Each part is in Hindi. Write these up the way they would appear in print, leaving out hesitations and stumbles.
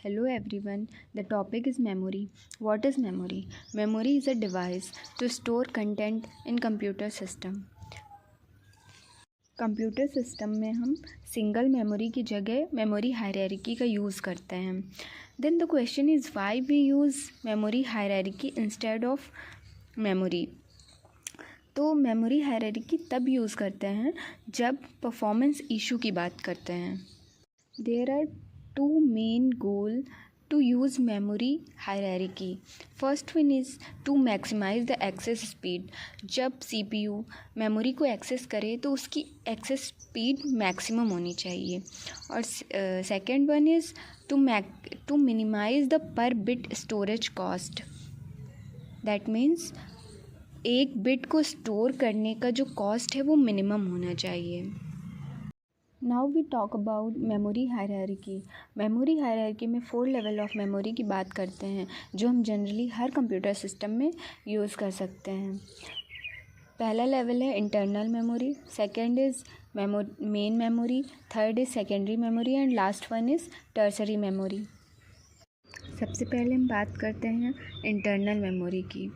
Hello everyone, the topic is memory. What is memory? Memory is a device to store content in computer system. Computer system में हम सिंगल मेमोरी की जगह मेमोरी हायरार्की का यूज़ करते हैं. Then the question is why we use memory hierarchy instead of memory. तो मेमोरी हायरार्की तब यूज़ करते हैं जब परफॉर्मेंस इशू की बात करते हैं. There are two main goal to use memory hierarchy. First one is to maximize the access speed. जब CPU मेमोरी को एक्सेस करे तो उसकी एक्सेस स्पीड मैक्सिमम होनी चाहिए. और second one is to minimise the per bit storage cost. That means एक बिट को स्टोर करने का जो कॉस्ट है वो मिनिमम होना चाहिए. Now we talk about memory hierarchy. Memory hierarchy में 4 लेवल ऑफ मेमोरी की बात करते हैं जो हम जनरली हर कंप्यूटर सिस्टम में यूज़ कर सकते हैं. पहला लेवल है internal memory, second is main memory, third is secondary memory and last one is tertiary memory. सबसे पहले हम बात करते हैं इंटरनल मेमोरी की.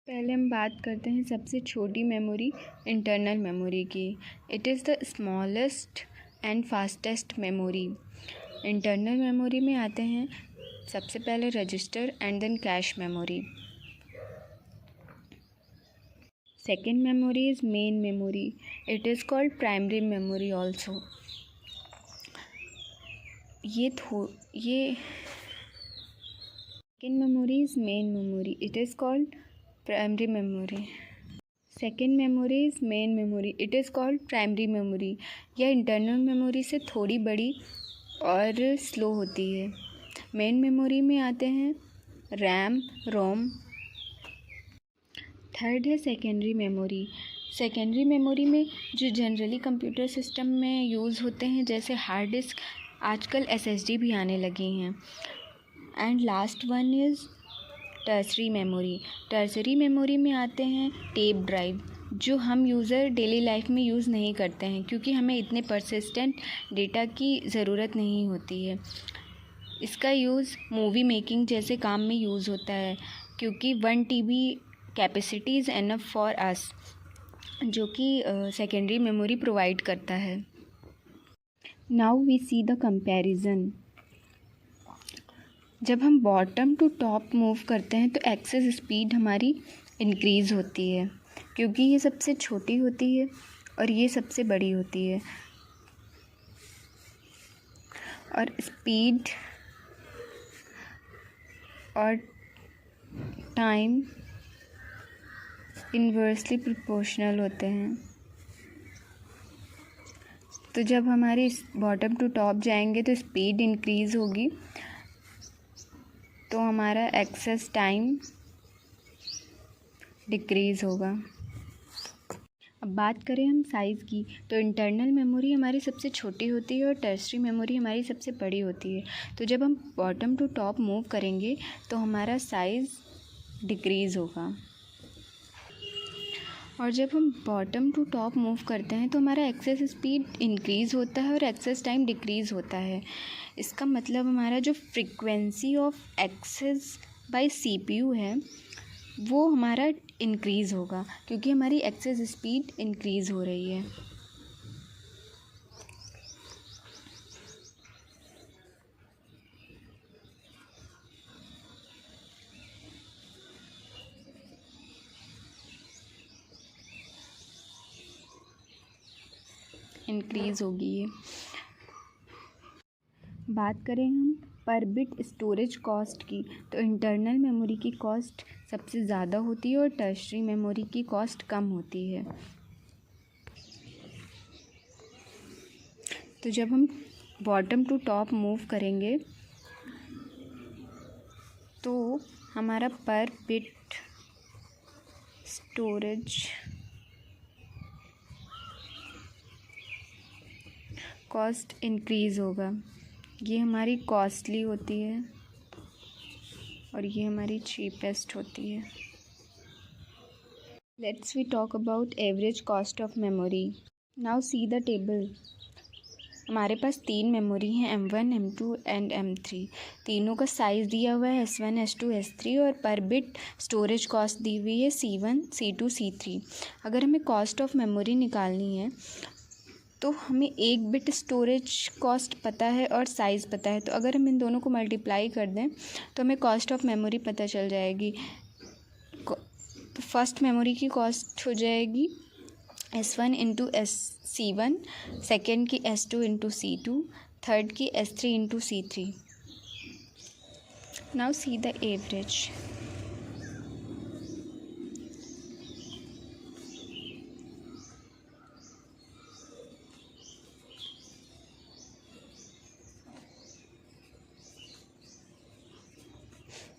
पहले हम बात करते हैं सबसे छोटी मेमोरी इंटरनल मेमोरी की. It is the smallest and fastest memory. Internal memory में आते हैं सबसे पहले register and then cache memory. Second memory is main memory. It is called primary memory also. Second memory is main memory. It is called primary memory. Second memory is main memory. It is called primary memory. यह इंटरनल मेमोरी से थोड़ी बड़ी और स्लो होती है. मेन मेमोरी में आते हैं रैम, रोम. थर्ड है सेकेंडरी मेमोरी. सेकेंडरी मेमोरी में जो जनरली कंप्यूटर सिस्टम में यूज़ होते हैं जैसे हार्ड डिस्क, आजकल SSD भी आने लगी हैं. And last one is tertiary memory. Tertiary memory में आते हैं टेप ड्राइव, जो हम यूज़र डेली लाइफ में यूज़ नहीं करते हैं क्योंकि हमें इतने परसिस्टेंट डेटा की ज़रूरत नहीं होती है. इसका यूज़ मूवी मेकिंग जैसे काम में यूज़ होता है क्योंकि 1 TB capacity is enough for us, जो कि सेकेंडरी मेमोरी प्रोवाइड करता है. Now we see the comparison. जब हम बॉटम टू टॉप मूव करते हैं तो एक्सेस स्पीड हमारी इंक्रीज़ होती है क्योंकि ये सबसे छोटी होती है और ये सबसे बड़ी होती है. और स्पीड और टाइम इन्वर्सली प्रोपोर्शनल होते हैं. तो जब हमारी बॉटम टू टॉप जाएंगे तो स्पीड इंक्रीज़ होगी तो हमारा एक्सेस टाइम डिक्रीज़ होगा. अब बात करें हम साइज़ की तो इंटरनल मेमोरी हमारी सबसे छोटी होती है और टर्सरी मेमोरी हमारी सबसे बड़ी होती है. तो जब हम बॉटम टू टॉप मूव करेंगे तो हमारा साइज़ डिक्रीज़ होगा. और जब हम बॉटम टू टॉप मूव करते हैं तो हमारा एक्सेस स्पीड इंक्रीज़ होता है और एक्सेस टाइम डिक्रीज़ होता है. इसका मतलब हमारा जो frequency of access by CPU है वो हमारा इंक्रीज़ होगा क्योंकि हमारी एक्सेस स्पीड इंक्रीज़ हो रही है. इंक्रीज़ होगी ये. बात करें हम पर बिट स्टोरेज कॉस्ट की तो इंटरनल मेमोरी की कॉस्ट सबसे ज़्यादा होती है और टर्सरी मेमोरी की कॉस्ट कम होती है. तो जब हम बॉटम टू टॉप मूव करेंगे तो हमारा पर बिट स्टोरेज कॉस्ट इंक्रीज़ होगा. ये हमारी कॉस्टली होती है और ये हमारी चीपेस्ट होती है. Let's we talk about average cost of memory. Now see the table. हमारे पास 3 मेमोरी हैं M1, M2 एंड M3। तीनों का साइज़ दिया हुआ है S1, S2, S3 और पर बिट स्टोरेज कॉस्ट दी हुई है C1, C2, C3। अगर हमें कॉस्ट ऑफ मेमोरी निकालनी है तो हमें 1 बिट स्टोरेज कॉस्ट पता है और साइज़ पता है, तो अगर हम इन दोनों को मल्टीप्लाई कर दें तो हमें कॉस्ट ऑफ मेमोरी पता चल जाएगी। तो फर्स्ट मेमोरी की कॉस्ट हो जाएगी S1 इंटू C1, सेकेंड की S2 इंटू C2, थर्ड की S3 into C3। Now see the average.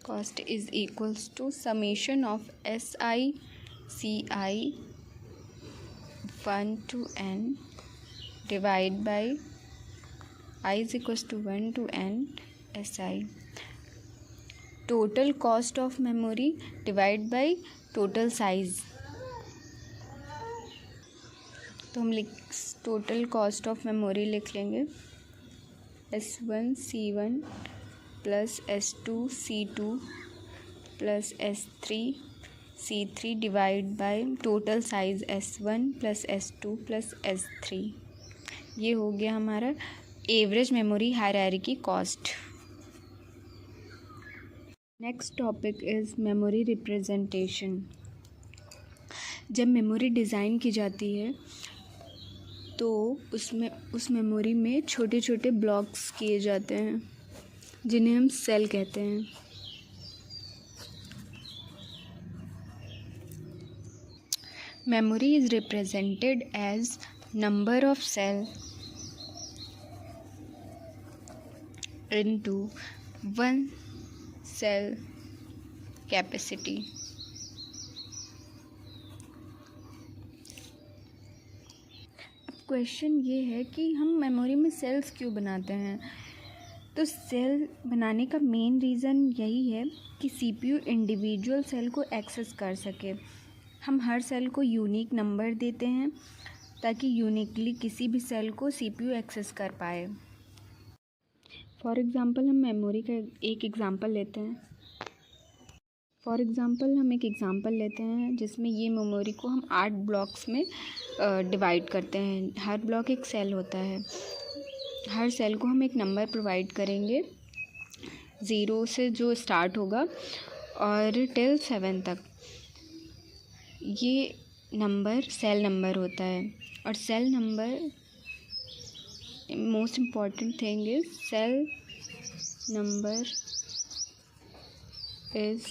Cost is equals to summation of SI CI 1 to n divide by I is equals to 1 to n SI। total cost of memory divide by total size। तो हम टोटल कॉस्ट ऑफ मेमोरी लिख लेंगे S1 C1 plus S2 C2 plus S3 C3 divide by total size S1 plus S2 plus S3। ये हो गया हमारा average memory hierarchy cost. Next topic is memory representation. जब मेमोरी डिज़ाइन की जाती है तो उस मेमोरी में छोटे छोटे ब्लॉक्स किए जाते हैं जिन्हें हम सेल कहते हैं। Memory is represented as number of cell into one cell capacity. अब क्वेश्चन ये है कि हम मेमोरी में सेल्स क्यों बनाते हैं। तो सेल बनाने का मेन रीज़न यही है कि सीपीयू इंडिविजुअल सेल को एक्सेस कर सके। हम हर सेल को यूनिक नंबर देते हैं ताकि यूनिकली किसी भी सेल को सीपीयू एक्सेस कर पाए। फॉर एग्ज़ाम्पल हम मेमोरी का एक एग्ज़ाम्पल लेते हैं जिसमें ये मेमोरी को हम 8 ब्लॉक्स में डिवाइड करते हैं। हर ब्लॉक एक सेल होता है। हर सेल को हम एक नंबर प्रोवाइड करेंगे 0 से जो स्टार्ट होगा और टिल 7 तक। ये नंबर सेल नंबर होता है और cell number most important thing is cell number is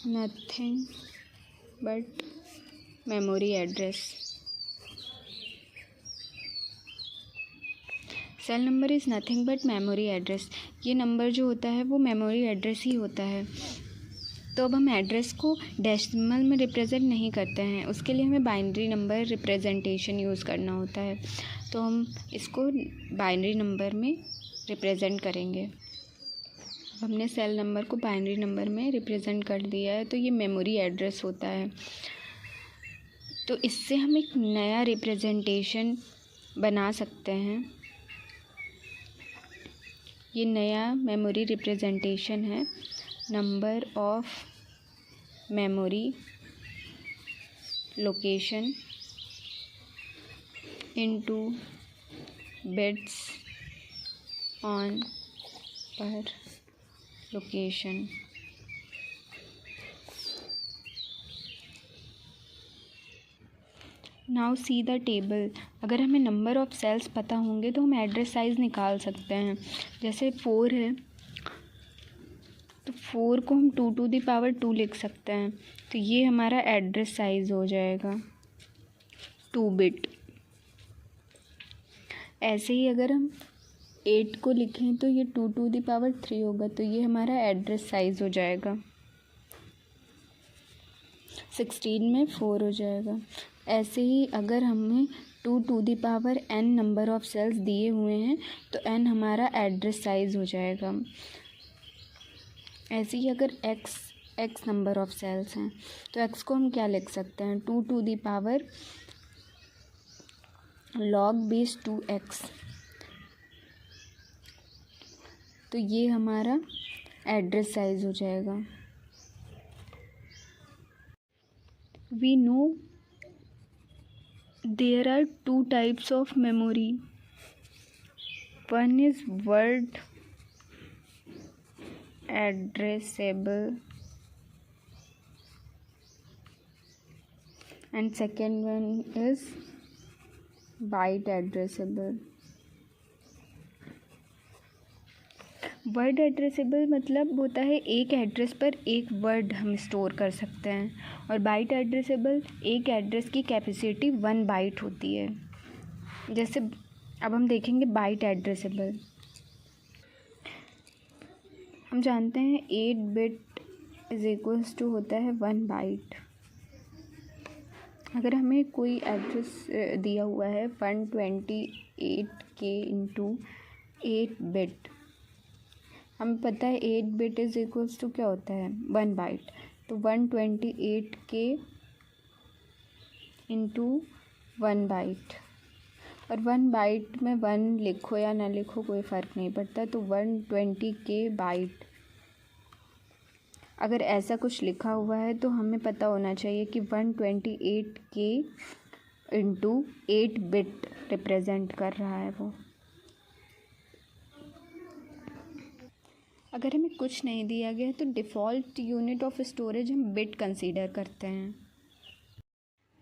nothing but memory address. Cell number is nothing but memory address. ये नंबर जो होता है वो मेमोरी एड्रेस ही होता है। तो अब हम एड्रेस को डेसिमल में रिप्रेजेंट नहीं करते हैं, उसके लिए हमें बाइनरी नंबर रिप्रेजेंटेशन यूज़ करना होता है। तो हम इसको बाइनरी नंबर में रिप्रेजेंट करेंगे। अब हमने सेल नंबर को बाइनरी नंबर में रिप्रेजेंट कर दिया है तो ये मेमोरी एड्रेस होता है। तो इससे हम एक नया रिप्रेजेंटेशन बना सकते हैं। ये नया मेमोरी रिप्रेजेंटेशन है number of memory location into bits on per location. Now see the table. अगर हमें नंबर ऑफ़ सेल्स पता होंगे तो हम एड्रेस साइज़ निकाल सकते हैं। जैसे 4 है तो 4 को हम 2 टू द पावर 2 लिख सकते हैं, तो ये हमारा एड्रेस साइज़ हो जाएगा 2 बिट। ऐसे ही अगर हम 8 को लिखें तो ये 2 टू द पावर 3 होगा, तो ये हमारा एड्रेस साइज़ हो जाएगा। 16 में 4 हो जाएगा। ऐसे ही अगर हमें 2 to the power n number of cells दिए हुए हैं तो n हमारा एड्रेस साइज़ हो जाएगा। ऐसे ही अगर x नंबर ऑफ़ सेल्स हैं तो x को हम क्या लिख सकते हैं 2 to the power log base 2x, तो ये हमारा एड्रेस साइज हो जाएगा. We know there are 2 types of memory. One is word addressable and second one is byte addressable. Word addressable मतलब होता है एक एड्रेस पर एक वर्ड हम स्टोर कर सकते हैं, और बाइट एड्रेसेबल एक एड्रेस की कैपेसिटी 1 बाइट होती है. जैसे अब हम देखेंगे बाइट एड्रेसेबल. हम जानते हैं 8 बिट इज इक्वल्स टू होता है 1 बाइट. अगर हमें कोई एड्रेस दिया हुआ है 128K इंटू 8 बिट, हमें पता है 8 बिट इज इक्वल्स टू क्या होता है 1 बाइट. तो 128K इंटू 1 बाइट, और 1 बाइट में 1 लिखो या ना लिखो कोई फ़र्क नहीं पड़ता. तो 120K बाइट. अगर ऐसा कुछ लिखा हुआ है तो हमें पता होना चाहिए कि 128K इंटू 8 बिट रिप्रेजेंट कर रहा है वो. अगर हमें कुछ नहीं दिया गया तो डिफ़ॉल्ट यूनिट ऑफ स्टोरेज हम बिट कंसीडर करते हैं.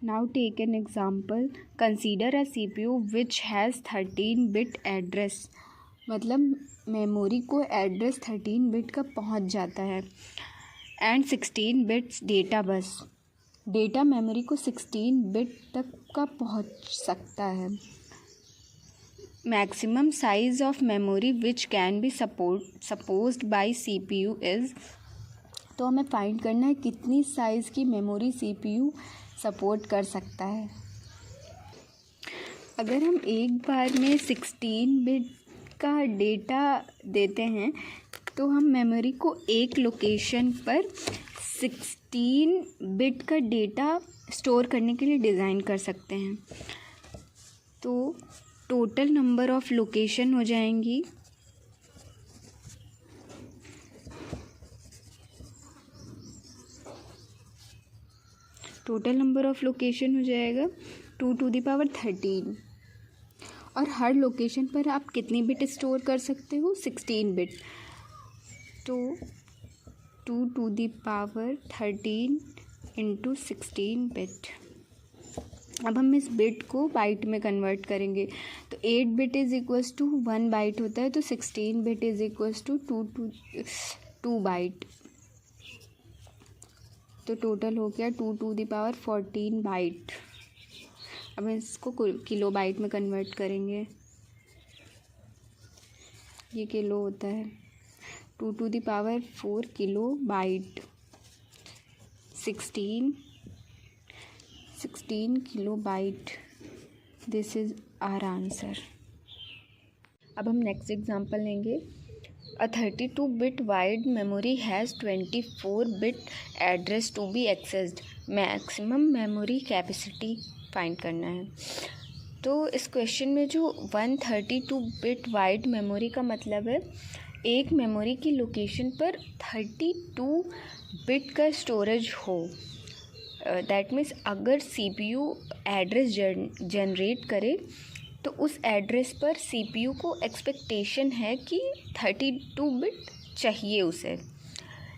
Now take an example. Consider a CPU which has 13 bit address. मतलब मेमोरी को एड्रेस 13 बिट का पहुंच जाता है, and 16 bits data bus. Data memory को 16 बिट तक का पहुंच सकता है. Maximum size of memory which can be supposed by CPU is. तो हमें फाइंड करना है कितनी साइज़ की मेमोरी CPU सपोर्ट कर सकता है. अगर हम एक बार में 16 बिट का डेटा देते हैं तो हम मेमोरी को एक लोकेशन पर 16 बिट का डेटा स्टोर करने के लिए डिज़ाइन कर सकते हैं. तो टोटल नंबर ऑफ़ लोकेशन हो जाएंगी टोटल नंबर ऑफ़ लोकेशन हो जाएगा 2 to the power 13. और हर लोकेशन पर आप कितनी बिट स्टोर कर सकते हो 16 बिट. तो 2 to the power 13 into 16 bit. अब हम इस बिट को बाइट में कन्वर्ट करेंगे. तो 8 bit is equals to 1 byte होता है, तो 16 bit is equals to 2 byte. तो टोटल हो गया 2 to the power 14 बाइट. अब इसको किलो बाइट में कन्वर्ट करेंगे. ये किलो होता है 2 to the power 4 kilo byte. 16 kilo byte. This is our answer. अब हम नेक्स्ट एग्जांपल लेंगे. A 32 bit wide memory has 24 bit address to be accessed. Maximum memory capacity find करना है. तो इस क्वेश्चन में जो 132 बिट वाइड मेमोरी का मतलब है एक मेमोरी की लोकेशन पर 32 बिट का स्टोरेज हो. दैट मीन्स अगर CPU एड्रेस जनरेट करे तो उस एड्रेस पर CPU को एक्सपेक्टेशन है कि 32 बिट चाहिए उसे.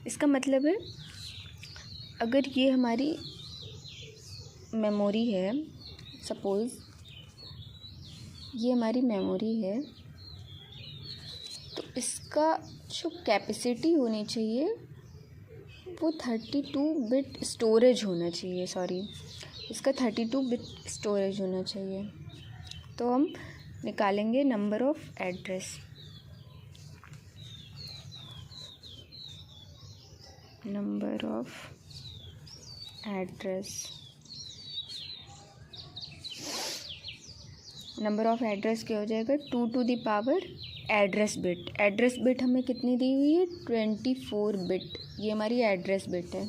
इसका मतलब है अगर ये हमारी मेमोरी है, सपोज़ ये हमारी मेमोरी है, तो इसका जो कैपेसिटी होनी चाहिए वो 32 बिट स्टोरेज होना चाहिए. इसका 32 बिट स्टोरेज होना चाहिए. तो हम निकालेंगे number of address. Number of address क्या हो जाएगा 2 to the power address bit. Address bit हमें कितनी दी हुई है 24 बिट. ये हमारी एड्रेस बिट है,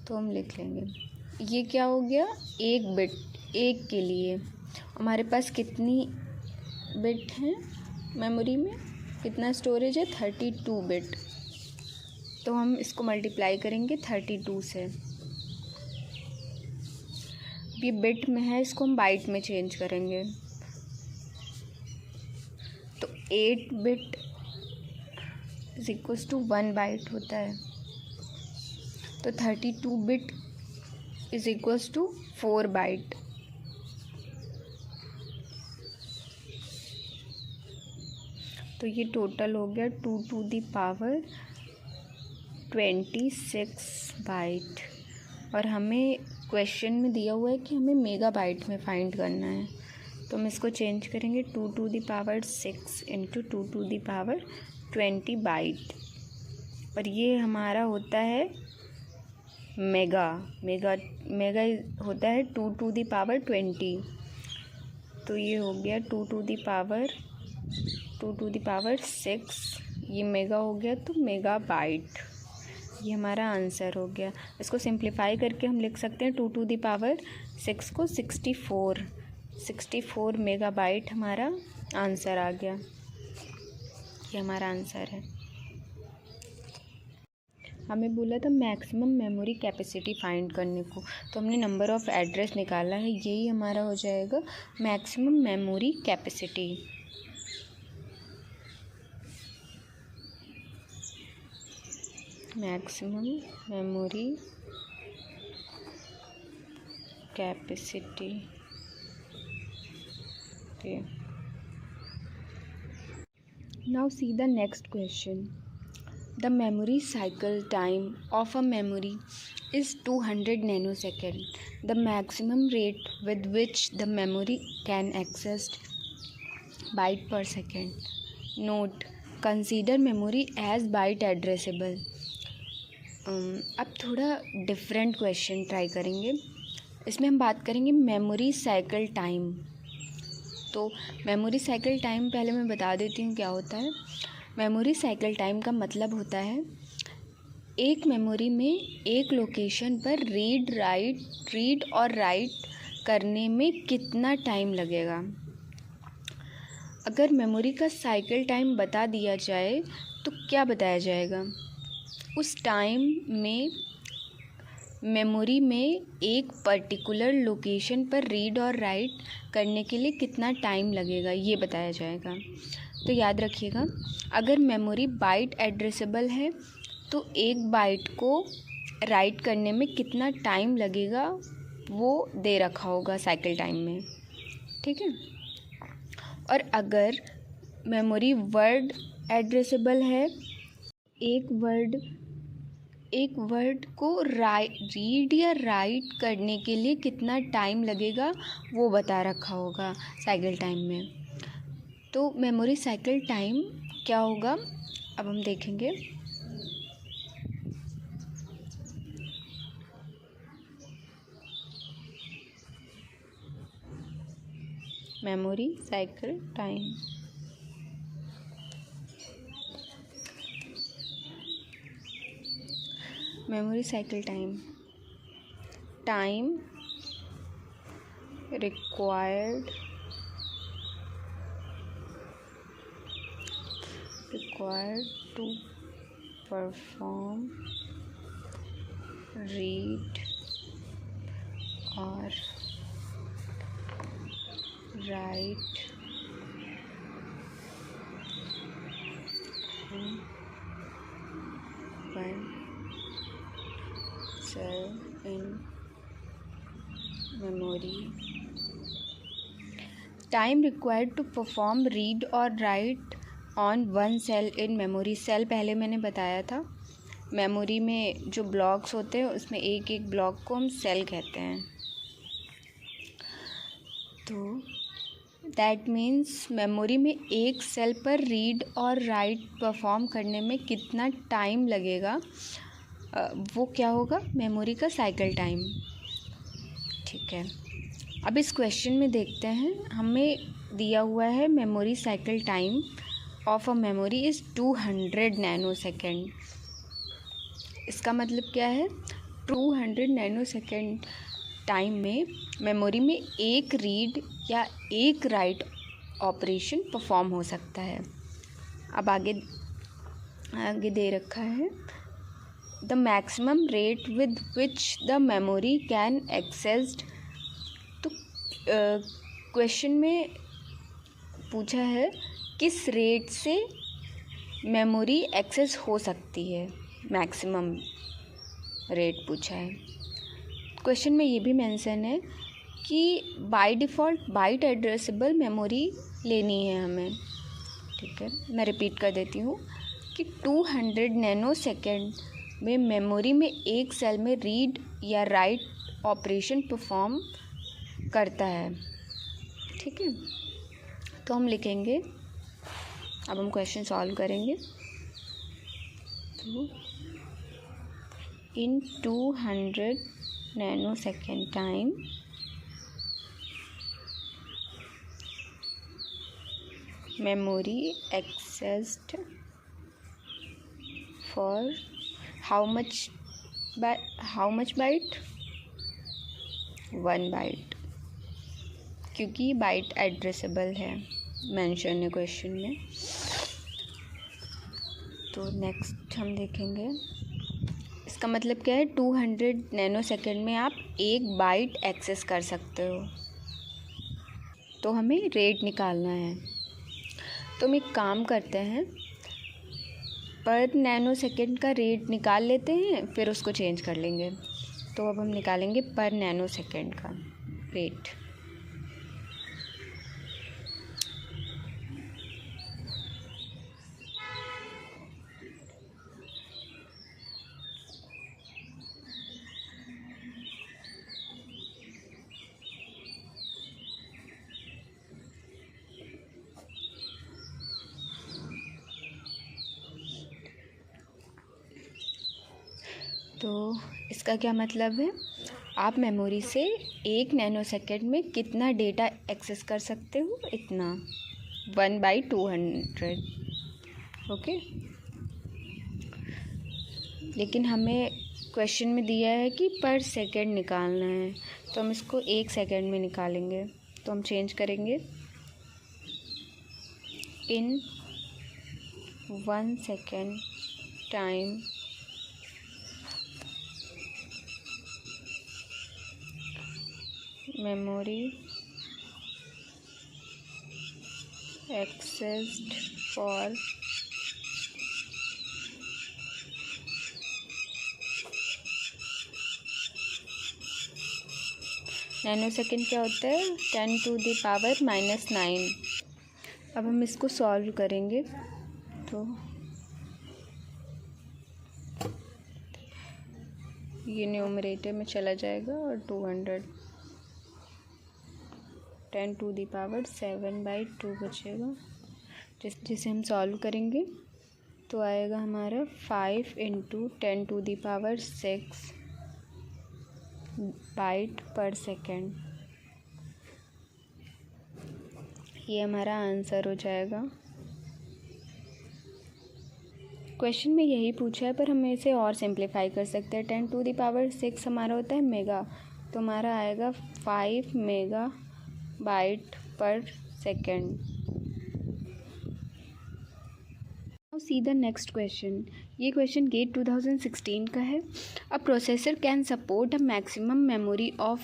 तो हम लिख लेंगे. ये क्या हो गया 1 बिट, 1 के लिए. हमारे पास कितनी बिट हैं मेमोरी में, कितना स्टोरेज है, 32 बिट। तो हम इसको मल्टीप्लाई करेंगे 32 से। ये बिट में है, इसको हम बाइट में चेंज करेंगे। तो 8 bit is equals to 1 byte होता है। तो 32 bit is equals to 4 byte. तो ये टोटल हो गया 2 टू द पावर 26 बाइट। और हमें क्वेश्चन में दिया हुआ है कि हमें मेगा बाइट में फाइंड करना है। तो हम इसको चेंज करेंगे 2 to the power 6 into 2 to the power 20 byte. और ये हमारा होता है मेगा होता है 2 टू द पावर 20। तो ये हो गया 2 टू द पावर 6, ये मेगा हो गया, तो मेगा बाइट ये हमारा आंसर हो गया। इसको सिंप्लीफाई करके हम लिख सकते हैं 2 टू द पावर 6 को 64 मेगा बाइट हमारा आंसर आ गया। ये हमारा आंसर है। हमें बोला था मैक्सिमम मेमोरी कैपेसिटी फाइंड करने को, तो हमने नंबर ऑफ़ एड्रेस निकाला है, यही हमारा हो जाएगा maximum memory capacity. Maximum memory capacity. Okay. Now see the next question. The memory cycle time of a memory is 200 nanosecond. The maximum rate with which the memory can access byte per second. Note: consider memory as byte addressable. अब थोड़ा डिफरेंट क्वेश्चन ट्राई करेंगे। इसमें हम बात करेंगे मेमोरी साइकिल टाइम। तो मेमोरी साइकिल टाइम पहले मैं बता देती हूँ क्या होता है। मेमोरी साइकिल टाइम का मतलब होता है एक मेमोरी में एक लोकेशन पर रीड और राइट करने में कितना टाइम लगेगा। अगर मेमोरी का साइकिल टाइम बता दिया जाए तो क्या बताया जाएगा? उस टाइम में मेमोरी में एक पर्टिकुलर लोकेशन पर रीड और राइट करने के लिए कितना टाइम लगेगा, ये बताया जाएगा। तो याद रखिएगा, अगर मेमोरी बाइट एड्रेसेबल है तो एक बाइट को राइट करने में कितना टाइम लगेगा वो दे रखा होगा साइकिल टाइम में, ठीक है। और अगर मेमोरी वर्ड एड्रेसेबल है, एक वर्ड को रीड या राइट करने के लिए कितना टाइम लगेगा वो बता रखा होगा साइकिल टाइम में। तो मेमोरी साइकिल टाइम क्या होगा अब हम देखेंगे। Memory cycle time, memory cycle time required to perform read और write one cell in memory. Time required to perform read or write on one cell in memory. cell पहले मैंने बताया था, मेमोरी में जो ब्लॉक्स होते हैं उसमें एक एक ब्लॉक को हम सेल कहते हैं। तो दैट मीन्स मेमोरी में एक सेल पर रीड और राइट परफॉर्म करने में कितना टाइम लगेगा वो क्या होगा, मेमोरी का साइकिल टाइम, ठीक है। अब इस क्वेश्चन में देखते हैं, हमें दिया हुआ है memory cycle time of a memory is 200 nanosecond. इसका मतलब क्या है, 200 नैनोसेकेंड टाइम में मेमोरी में एक रीड या एक राइट ऑपरेशन परफॉर्म हो सकता है। अब आगे दे रखा है the maximum rate with which the memory can accessed. तो क्वेश्चन में पूछा है किस रेट से मेमोरी एक्सेस हो सकती है, मैक्सिमम रेट पूछा है। क्वेश्चन में ये भी मेंशन है कि by default byte addressable memory लेनी है हमें। ठीक है, मैं रिपीट कर देती हूँ कि 200 नैनो सेकेंड में मेमोरी में एक सेल में रीड या राइट ऑपरेशन परफॉर्म करता है। ठीक है, तो हम लिखेंगे, अब हम क्वेश्चन सॉल्व करेंगे। तो इन 200 nano second time memory accessed for how much byte? 1 byte, क्योंकि बाइट एड्रेसेबल है, मेंशन है क्वेश्चन में। तो नेक्स्ट हम देखेंगे, इसका मतलब क्या है, 200 नैनो सेकेंड में आप 1 बाइट एक्सेस कर सकते हो। तो हमें रेट निकालना है। तो हम एक काम करते हैं, पर नैनो सेकेंड का रेट निकाल लेते हैं, फिर उसको चेंज कर लेंगे। तो अब हम निकालेंगे पर नैनो सेकेंड का रेट। तो इसका क्या मतलब है, आप मेमोरी से 1 नैनो सेकेंड में कितना डेटा एक्सेस कर सकते हो, इतना 1/200। ओके, लेकिन हमें क्वेश्चन में दिया है कि पर सेकेंड निकालना है, तो हम इसको 1 सेकेंड में निकालेंगे। तो हम चेंज करेंगे, इन 1 second time memory accessed for nano second क्या होता है, 10⁻⁻⁹। अब हम इसको सॉल्व करेंगे। तो ये न्यूमरेटर में चला जाएगा और 200 10⁻7/2 बचेगा, जिसे हम सॉल्व करेंगे। तो आएगा हमारा 5 × 10⁻6 बाइट पर सेकेंड। ये हमारा आंसर हो जाएगा। क्वेश्चन में यही पूछा है, पर हम इसे और सिंप्लीफाई कर सकते हैं। 10⁻6 हमारा होता है मेगा, तो हमारा आएगा 5 मेगा बाइट पर second. Now see the next question. ये क्वेश्चन गेट 2016 का है। A processor can support a maximum memory of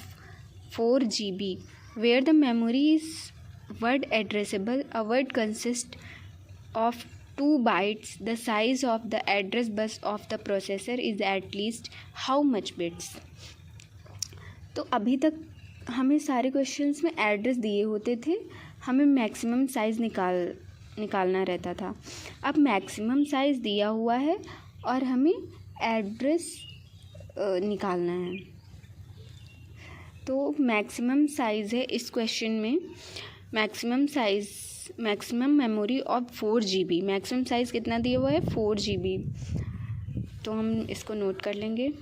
4 GB where the memory is word addressable. A word consist of 2 bytes. The size of the address bus of the processor is at least how much bits? तो अभी तक हमें सारे क्वेश्चंस में एड्रेस दिए होते थे, हमें मैक्सिमम साइज़ निकालना रहता था। अब मैक्सिमम साइज़ दिया हुआ है और हमें एड्रेस निकालना है। तो मैक्सिमम साइज़ है इस क्वेश्चन में, maximum memory of 4 GB। Maximum size कितना दिया हुआ है, 4 GB। तो हम इसको नोट कर लेंगे।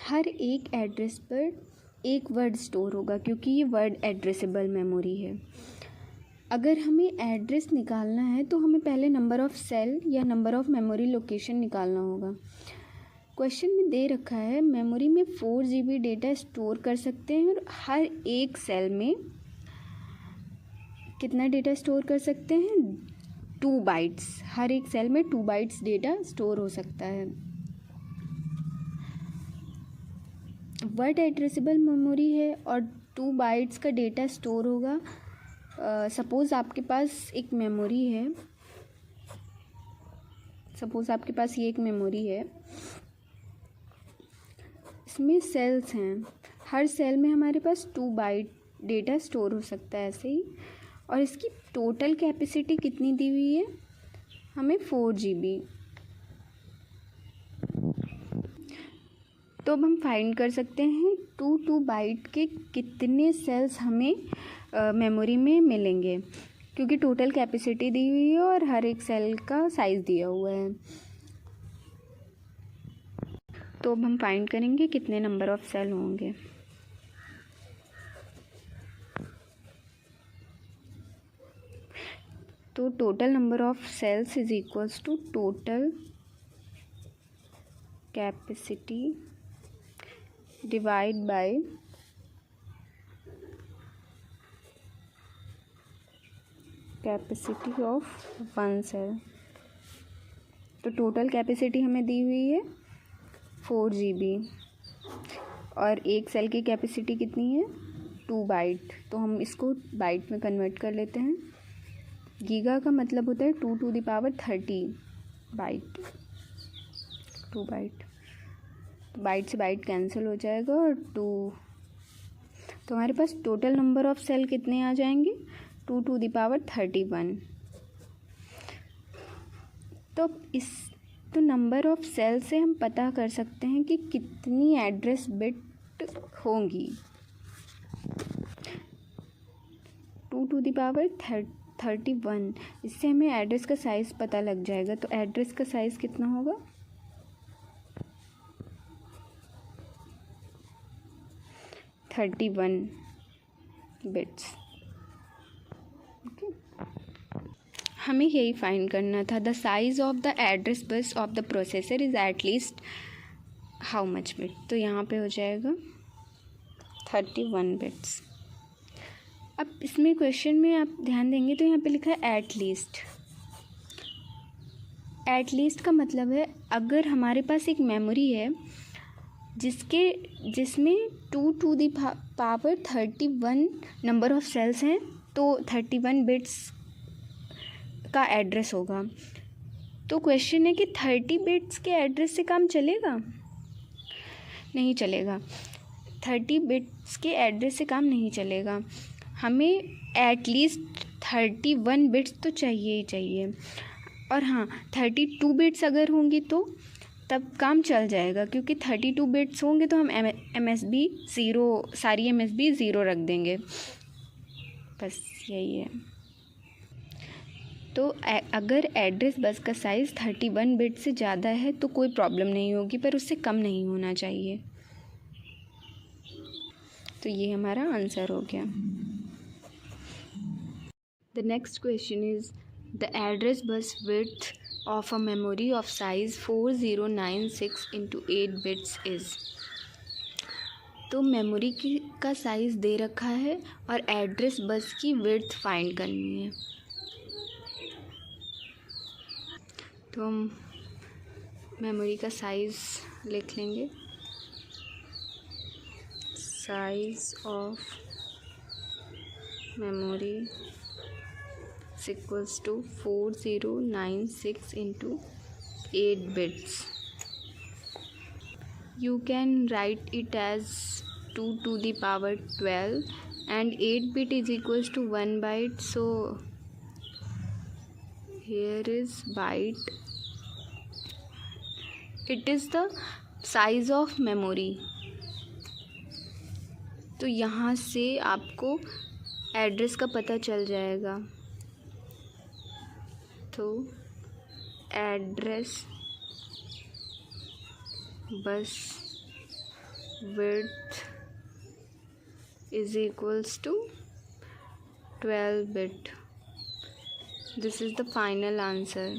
हर एक एड्रेस पर एक वर्ड स्टोर होगा क्योंकि ये वर्ड एड्रेसेबल मेमोरी है। अगर हमें एड्रेस निकालना है तो हमें पहले नंबर ऑफ़ सेल या नंबर ऑफ़ मेमोरी लोकेशन निकालना होगा। क्वेश्चन में दे रखा है मेमोरी में 4 GB डेटा स्टोर कर सकते हैं और हर एक सेल में कितना डेटा स्टोर कर सकते हैं, 2 बाइट्स। हर एक सेल में 2 बाइट्स डेटा स्टोर हो सकता है। वर्ड एड्रेसेबल मेमोरी है और 2 बाइट्स का डेटा स्टोर होगा। सपोज़ आपके पास एक मेमोरी है, ये एक मेमोरी है, इसमें सेल्स हैं। हर सेल में हमारे पास 2 बाइट डेटा स्टोर हो सकता है ऐसे ही। और इसकी टोटल कैपेसिटी कितनी दी हुई है हमें, 4 GB। तो अब हम फाइंड कर सकते हैं 2 बाइट के कितने सेल्स हमें मेमोरी में मिलेंगे, क्योंकि टोटल कैपेसिटी दी हुई है और हर एक सेल का साइज़ दिया हुआ है। तो अब हम फाइंड करेंगे कितने नंबर ऑफ़ सेल होंगे। तो total number of cells is equals to total capacity divide by capacity of 1 cell. तो टोटल कैपेसिटी हमें दी हुई है 4 GB और एक सेल की कैपेसिटी कितनी है, 2 बाइट। तो हम इसको बाइट में कन्वर्ट कर लेते हैं। गीगा का मतलब होता है 2 to the power 30 byte, 2 byte. Byte से बाइट कैंसिल हो जाएगा और 2, तो हमारे पास टोटल नंबर ऑफ़ सेल कितने आ जाएंगे, 2 to the power 31। तो नंबर ऑफ़ सेल से हम पता कर सकते हैं कि कितनी एड्रेस बिट होंगी। 2 to the power 31, इससे हमें एड्रेस का साइज़ पता लग जाएगा। तो एड्रेस का साइज़ कितना होगा, 31 बिट्स। ओके, हमें यही फाइंड करना था। The size of the address bus of the processor is at least how much bit. तो यहाँ पे हो जाएगा 31 बिट्स। अब इसमें क्वेश्चन में आप ध्यान देंगे तो यहाँ पे लिखा है एट लीस्ट। एट लीस्ट का मतलब है अगर हमारे पास एक मेमोरी है जिसमें 2 to the power 31 number of cells हैं, तो 31 बिट्स का एड्रेस होगा। तो क्वेश्चन है कि 30 बिट्स के एड्रेस से काम चलेगा, नहीं चलेगा। 30 बिट्स के एड्रेस से काम नहीं चलेगा। हमें एटलीस्ट 31 बिट्स तो चाहिए ही चाहिए। और हाँ, 32 बिट्स अगर होंगी तो तब काम चल जाएगा, क्योंकि 32 बिट्स होंगे तो हम MSB 0, सारी MSB 0 रख देंगे। बस यही है। तो अगर एड्रेस बस का साइज़ 31 बिट से ज़्यादा है तो कोई प्रॉब्लम नहीं होगी, पर उससे कम नहीं होना चाहिए। तो ये हमारा आंसर हो गया। The next question is the address bus width of a memory of size 4096 into 8 bits is। तो मेमोरी का साइज़ दे रखा है और एड्रेस बस की विड्थ फाइंड करनी है। तो हम मेमोरी का साइज़ लिख लेंगे। Size of memory equals to 4096 into 8 bits. You can write it as 2 to the power 12 and 8 bit is equals to 1 byte. So here is byte. It is the size of memory. तो यहाँ से आपको एड्रेस का पता चल जाएगा। तो address bus width is equals to 12 bit. This is the final answer.